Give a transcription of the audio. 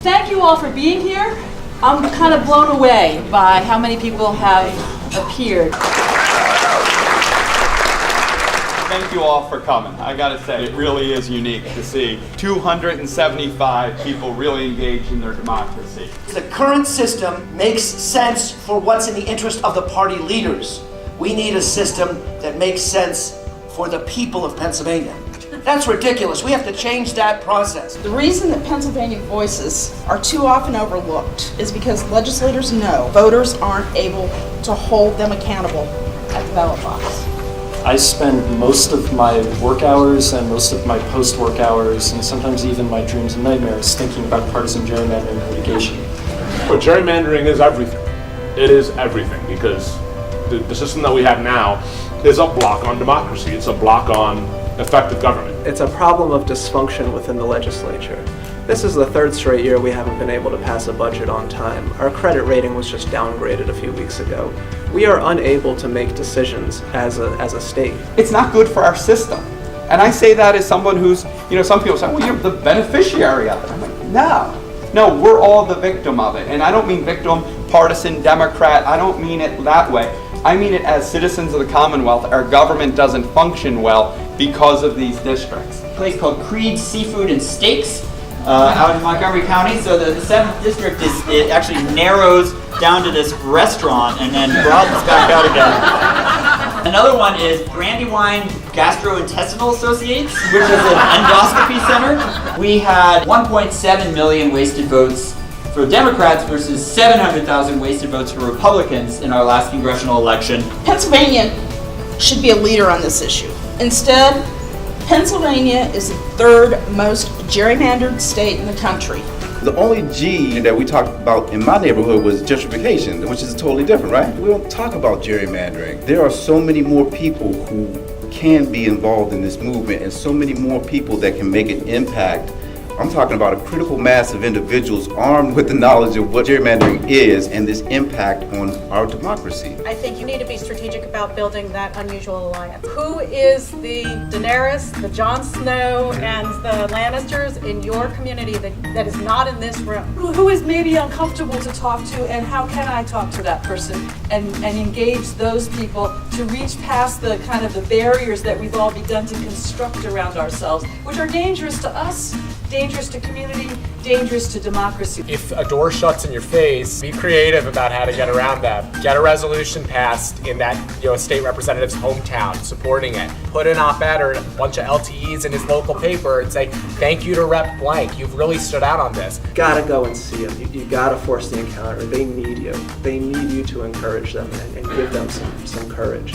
Thank you all for being here. I'm kind of blown away by how many people have appeared. Thank you all for coming. I gotta say, it really is unique to see 275 people really engaged in their democracy. The current system makes sense for what's in the interest of the party leaders. We need a system that makes sense for the people of Pennsylvania. That's ridiculous. We have to change that process. The reason that Pennsylvania voices are too often overlooked is because legislators know voters aren't able to hold them accountable at the ballot box. I spend most of my work hours and most of my post-work hours and sometimes even my dreams and nightmares thinking about partisan gerrymandering and litigation. But gerrymandering is everything. It is everything because the system that we have now is a block on democracy. It's a block on effective government. It's a problem of dysfunction within the legislature. This is the third straight year we haven't been able to pass a budget on time. Our credit rating was just downgraded a few weeks ago. We are unable to make decisions as a state. It's not good for our system. And I say that as someone who's, some people say, well, you're the beneficiary of it. I'm like, no, we're all the victim of it. And I don't mean victim, partisan, Democrat, I don't mean it that way. I mean it as citizens of the Commonwealth. Our government doesn't function well because of these districts. A place called Creed's Seafood and Steaks out in Montgomery County. So the 7th district it actually narrows down to this restaurant and then broadens back out again. Another one is Brandywine Gastrointestinal Associates, which is an endoscopy center. We had 1.7 million wasted votes for Democrats versus 700,000 wasted votes for Republicans in our last congressional election. Pennsylvania should be a leader on this issue. Instead, Pennsylvania is the third most gerrymandered state in the country. The only G that we talked about in my neighborhood was gentrification, which is totally different, right? We don't talk about gerrymandering. There are so many more people who can be involved in this movement and so many more people that can make an impact. I'm talking about a critical mass of individuals armed with the knowledge of what gerrymandering is and this impact on our democracy. I think you need to be strategic about building that unusual alliance. Who is the Daenerys, the Jon Snow, and the Lannisters in your community that is not in this room? Who is maybe uncomfortable to talk to, and how can I talk to that person and engage those people to reach past the kind of the barriers that we've all begun to construct around ourselves, which are dangerous to us, dangerous to community, dangerous to democracy. If a door shuts in your face, be creative about how to get around that. Get a resolution passed in that state representative's hometown, supporting it. Put an op-ed or a bunch of LTEs in his local paper and say, thank you to Rep. Blank, you've really stood out on this. You gotta go and see them. You gotta force the encounter. They need you. They need you to encourage them and give them some courage.